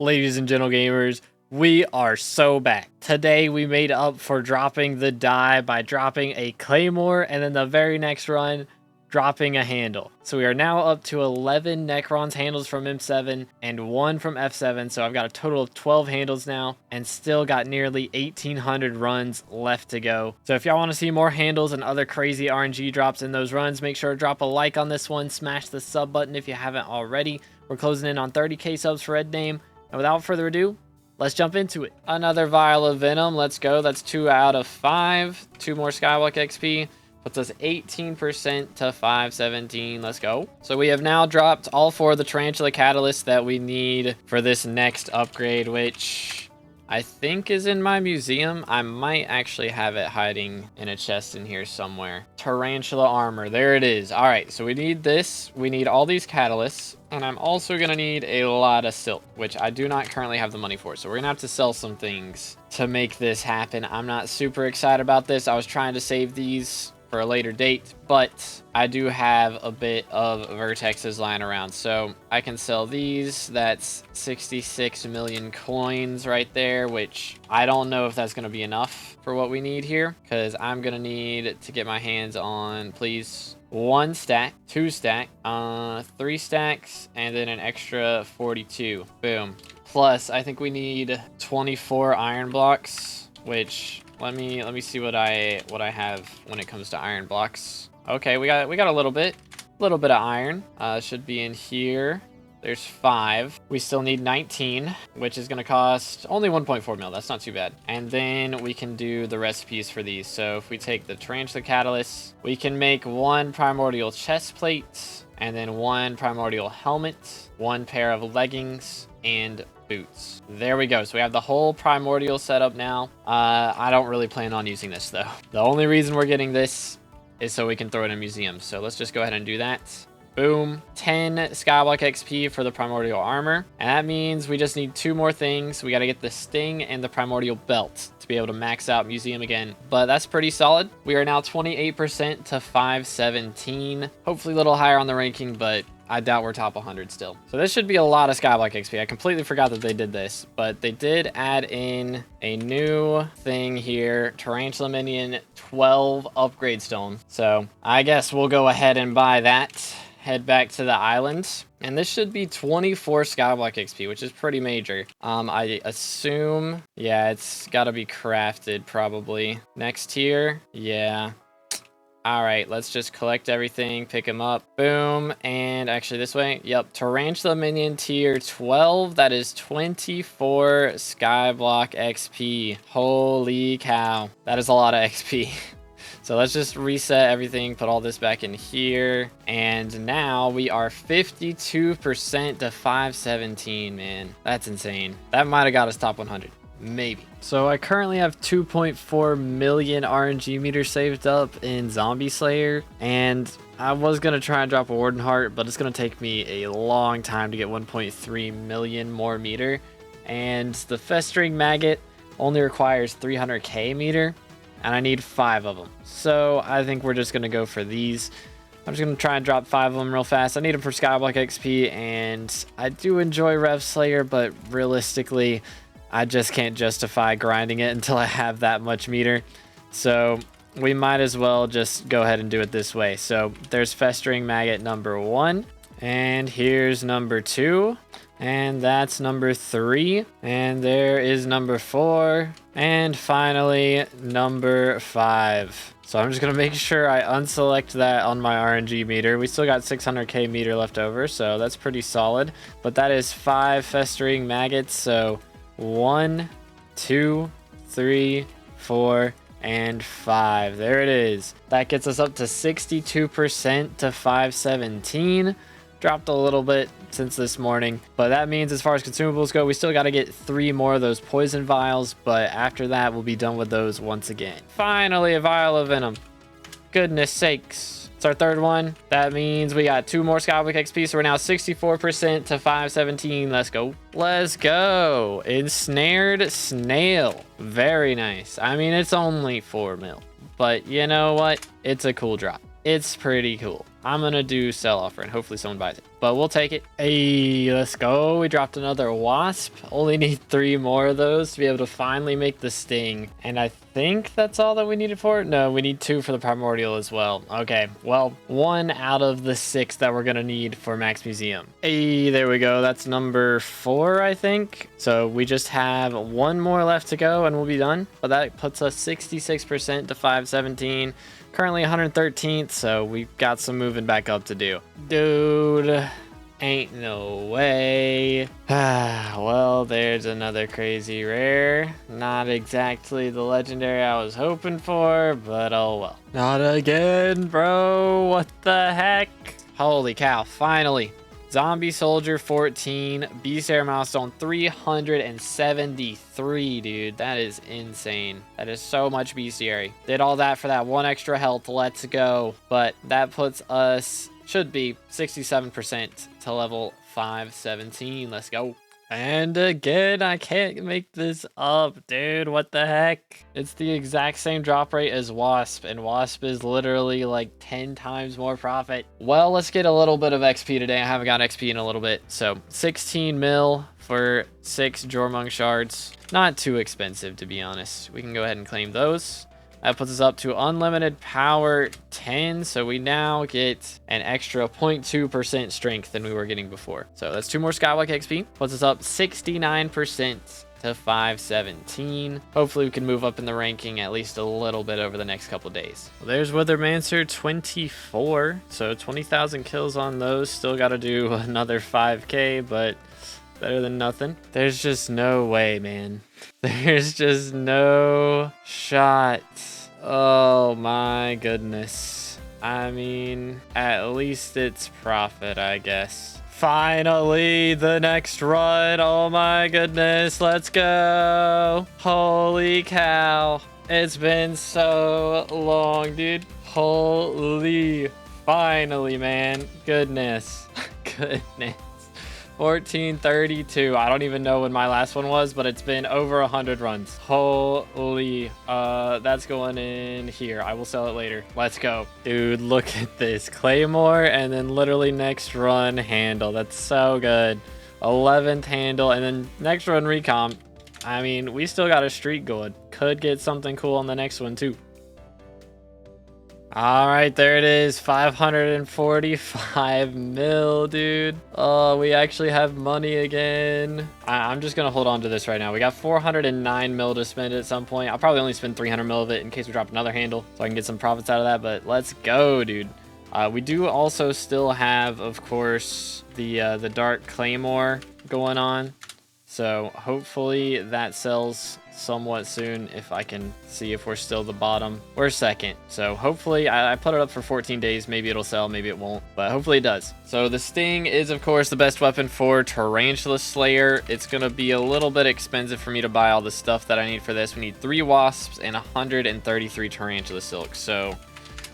Ladies and gentle gamers, we are so back. Today we made up for dropping the die by dropping a Claymore and then the very next run dropping a handle. So we are now up to 11 Necron's handles from M7 and 1 from F7. So I've got a total of 12 handles now and still got nearly 1,800 runs left to go. So if y'all want to see more handles and other crazy RNG drops in those runs, make sure to drop a like on this one. Smash the sub button if you haven't already. We're closing in on 30k subs for Red Name. And without further ado, let's jump into it. Another vial of Venom. Let's go. That's 2 out of 5. 2 more SkyBlock XP. Puts us 18% to 517. Let's go. So we have now dropped all 4 of the Tarantula catalysts that we need for this next upgrade, which I think is in my museum. I might actually have it hiding in a chest in here somewhere. Tarantula armor. There it is. All right. So we need this. We need all these catalysts. And I'm also going to need a lot of silk, which I do not currently have the money for. So we're going to have to sell some things to make this happen. I'm not super excited about this. I was trying to save these for a later date, but I do have a bit of vertexes lying around, so I can sell these. That's 66 million coins right there, which I don't know if that's going to be enough for what we need here, because I'm going to need to get my hands on, please, 1 stack, 2 stack, 3 stacks, and then an extra 42. Boom. Plus, I think we need 24 iron blocks, which let me see what I have when it comes to iron blocks. Okay, we got a little bit of iron. Should be in here. There's 5. We still need 19, which is going to cost only 1.4 mil. That's not too bad. And then we can do the recipes for these. So if we take the Tarantula catalyst, we can make 1 primordial chest plate, and then 1 primordial helmet, 1 pair of leggings, and boots. There we go. So we have the whole primordial setup now. I don't really plan on using this though. The only reason we're getting this is so we can throw it in a museum. So let's just go ahead and do that. Boom. 10 SkyBlock XP for the primordial armor. And that means we just need 2 more things. We got to get the sting and the primordial belt to be able to max out museum again. But that's pretty solid. We are now 28% to 517. Hopefully a little higher on the ranking, but I doubt we're top 100 still. So this should be a lot of SkyBlock XP. I completely forgot that they did this, but they did add in a new thing here. Tarantula minion 12 upgrade stone. So I guess we'll go ahead and buy that. Head back to the island. And this should be 24 SkyBlock XP, which is pretty major. I assume, yeah, it's got to be crafted probably. Next tier, yeah. All right, let's just collect everything, pick them up. Boom. And actually this way. Yep. Tarantula minion tier 12. That is 24 SkyBlock XP. Holy cow. That is a lot of XP. So let's just reset everything, put all this back in here. And now we are 52% to 517, man. That's insane. That might have got us top 100. Maybe. So I currently have 2.4 million RNG meters saved up in Zombie Slayer, and I was going to try and drop a Warden Heart, but it's going to take me a long time to get 1.3 million more meter, and the Festering Maggot only requires 300k meter, and I need 5 of them. So I think we're just going to go for these. I'm just going to try and drop 5 of them real fast. I need them for SkyBlock XP, and I do enjoy Rev Slayer, but realistically, I just can't justify grinding it until I have that much meter. So we might as well just go ahead and do it this way. So there's Festering Maggot number 1. And here's number 2. And that's number 3. And there is number 4. And finally, number 5. So I'm just going to make sure I unselect that on my RNG meter. We still got 600k meter left over, so that's pretty solid. But that is 5 Festering Maggots, so 1, 2, 3, 4, and 5. There it is. That gets us up to 62% to 517. Dropped a little bit since this morning, but that means as far as consumables go, we still got to get 3 more of those poison vials, but after that, we'll be done with those once again. Finally, a vial of Venom. Goodness sakes. It's our 3rd one. That means we got 2 more SkyBlock XP, so we're now 64% to 517. Let's go. Let's go. Ensnared Snail. Very nice. I mean, it's only 4 mil, but you know what? It's a cool drop. It's pretty cool. I'm gonna do sell offer and hopefully someone buys it, but we'll take it. Hey, let's go. We dropped another wasp. Only need 3 more of those to be able to finally make the sting. And I think that's all that we needed for it. No, we need 2 for the primordial as well. Okay, well, 1 out of the 6 that we're gonna need for Max Museum. Hey, there we go. That's number 4, I think. So we just have 1 more left to go and we'll be done. But that puts us 66% to 517. Currently 113th, so we've got some moving back up to do. Dude, ain't no way. Well, there's another crazy rare. Not exactly the legendary I was hoping for, but oh well. Not again, bro. What the heck? Holy cow, finally. Zombie Soldier 14, Bestiary milestone 373, dude. That is insane. That is so much Bestiary. Did all that for that 1 extra health. Let's go. But that puts us, should be 67% to level 517. Let's go. And again, I can't make this up, dude. What the heck? It's the exact same drop rate as Wasp, and Wasp is literally like 10 times more profit. Well, let's get a little bit of XP today. I haven't got XP in a little bit. So 16 mil for 6 Jormung shards. Not too expensive, to be honest. We can go ahead and claim those. That puts us up to unlimited power 10. So we now get an extra 0.2% strength than we were getting before. So that's 2 more Skyblock XP. Puts us up 69% to 517. Hopefully we can move up in the ranking at least a little bit over the next couple days. Well, there's Withermancer 24. So 20,000 kills on those. Still got to do another 5K, but better than nothing. There's just no way, man. There's just no shot. Oh my goodness. I mean, at least it's profit, I guess. Finally, the next run. Oh my goodness. Let's go. Holy cow. It's been so long, dude. Holy. Finally, man. Goodness. Goodness. 1432. I don't even know when my last one was, but it's been over 100 runs. Holy. That's going in here. I will sell it later. Let's go. Dude, look at this. Claymore, and then literally next run handle. That's so good. 11th handle, and then next run recomp. I mean, we still got a streak going. Could get something cool on the next one, too. All right, there it is. 545 mil, dude. Oh, we actually have money again. I'm just gonna hold on to this right now. We got 409 mil to spend at some point. I'll probably only spend 300 mil of it in case we drop another handle, so I can get some profits out of that. But let's go, dude. We do also still have, of course, the Dark Claymore going on. So hopefully that sells somewhat soon if I can see if we're still the bottom. We're second. So hopefully I put it up for 14 days. Maybe it'll sell, maybe it won't, but hopefully it does. So the Sting is, of course, the best weapon for Tarantula Slayer. It's going to be a little bit expensive for me to buy all the stuff that I need for this. We need 3 wasps and 133 Tarantula Silk. So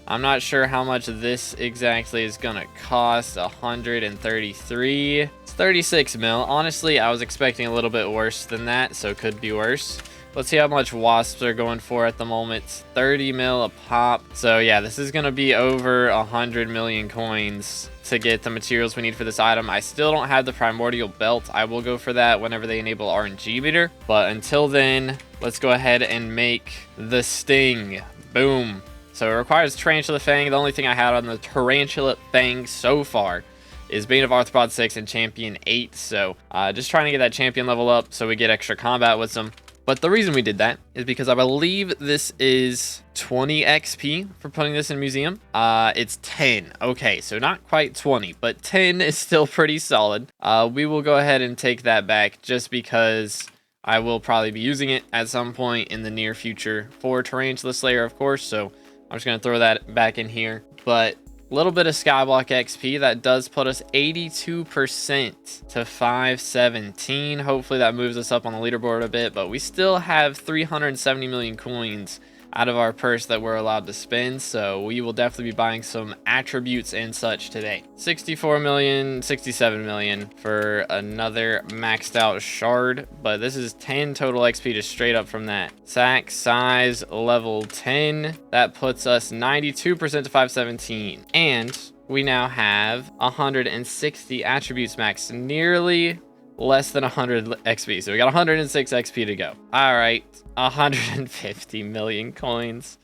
I'm not sure how much this exactly is going to cost. 133. It's 36 mil. Honestly, I was expecting a little bit worse than that, so it could be worse. Let's see how much wasps are going for at the moment. 30 mil a pop. So yeah, this is going to be over 100 million coins to get the materials we need for this item. I still don't have the primordial belt. I will go for that whenever they enable RNG meter. But until then, let's go ahead and make the Sting. Boom. So it requires Tarantula Fang. The only thing I had on the Tarantula Fang so far is Bane of Arthropod 6 and Champion 8. So just trying to get that champion level up so we get extra combat with them. But the reason we did that is because I believe this is 20 XP for putting this in museum. It's 10. Okay, so not quite 20, but 10 is still pretty solid. We will go ahead and take that back just because I will probably be using it at some point in the near future for Tarantula Slayer, of course. So I'm just going to throw that back in here. But a little bit of Skyblock XP. That does put us 82% to 517. Hopefully that moves us up on the leaderboard a bit. But we still have 370 million coins out of our purse that we're allowed to spend. So we will definitely be buying some attributes and such today. 64 million, 67 million for another maxed out shard. But this is 10 total XP just straight up from that. Sack size level 10. That puts us 92% to 517. And we now have 160 attributes max, nearly less than 100 XP. So we got 106 XP to go. All right, 150 million coins.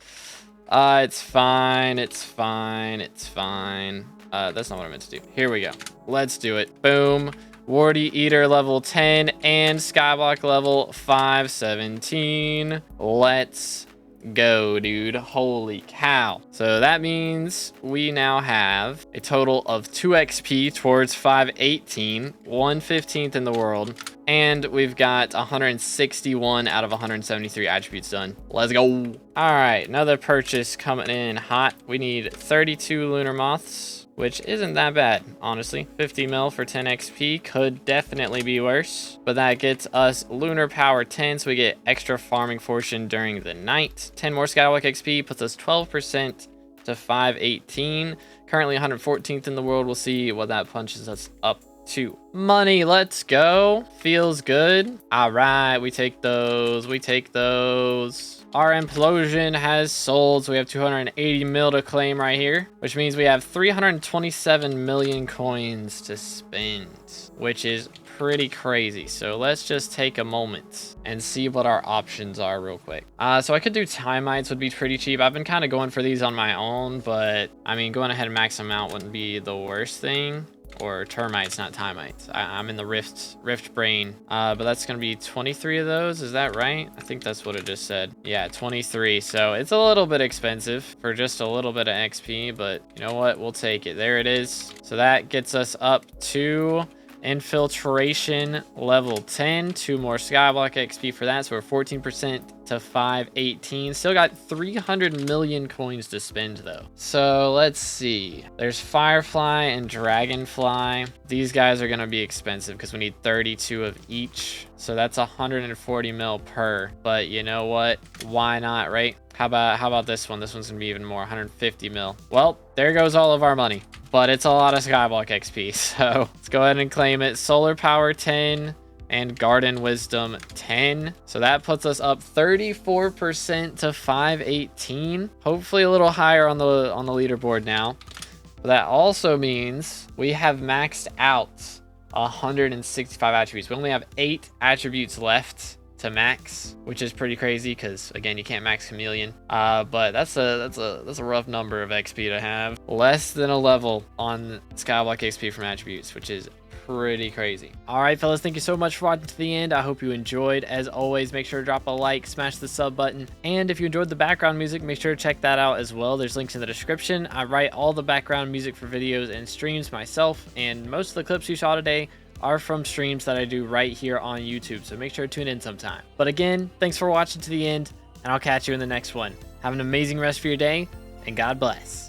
It's fine. It's fine. It's fine. That's not what I meant to do. Here we go. Let's do it. Boom. Wardy Eater level 10 and Skyblock level 517. Let's go, dude. Holy cow. So that means we now have a total of 2 XP towards 518, 1/15th in the world, and we've got 161 out of 173 attributes done. Let's go. All right, another purchase coming in hot. We need 32 lunar moths, which isn't that bad, honestly. 50 mil for 10 XP could definitely be worse, but that gets us lunar power 10, so we get extra farming fortune during the night. 10 more Skywalk XP puts us 12% to 518. Currently 114th in the world. We'll see what that punches us up to. Money, let's go. Feels good. All right, we take those. We take those. Our implosion has sold, so we have 280 mil to claim right here, which means we have 327 million coins to spend, which is pretty crazy. So let's just take a moment and see what our options are real quick. So I could do Timites, would be pretty cheap. I've been kind of going for these on my own, but I mean, going ahead and max them out wouldn't be the worst thing. Or termites, not Timites. I'm in the rift brain. But that's gonna be 23 of those, is that right? I think that's what it just said. Yeah, 23. So it's a little bit expensive for just a little bit of XP, but you know what? We'll take it. There it is. So that gets us up to infiltration level 10. 2 more Skyblock XP for that, so we're 14% to 518. Still got 300 million coins to spend though. So let's see. There's Firefly and Dragonfly. These guys are gonna be expensive because we need 32 of each. So that's 140 mil per. But you know what? Why not, right? How about this one? This one's gonna be even more, 150 mil. Well, there goes all of our money. But it's a lot of Skyblock XP, so let's go ahead and claim it. Solar Power 10 and Garden Wisdom 10. So that puts us up 34% to 518. Hopefully a little higher on the leaderboard now. But that also means we have maxed out 165 attributes. We only have 8 attributes left to max, which is pretty crazy because again, you can't max Chameleon. But that's a rough number of XP to have. Less than a level on Skyblock XP from attributes, which is pretty crazy. All right, fellas, thank you so much for watching to the end. I hope you enjoyed. As always, make sure to drop a like, smash the sub button, and if you enjoyed the background music, make sure to check that out as well. There's links in the description. I write all the background music for videos and streams myself, and most of the clips you saw today are from streams that I do right here on YouTube, so make sure to tune in sometime. But again, thanks for watching to the end, and I'll catch you in the next one. Have an amazing rest of your day, and God bless.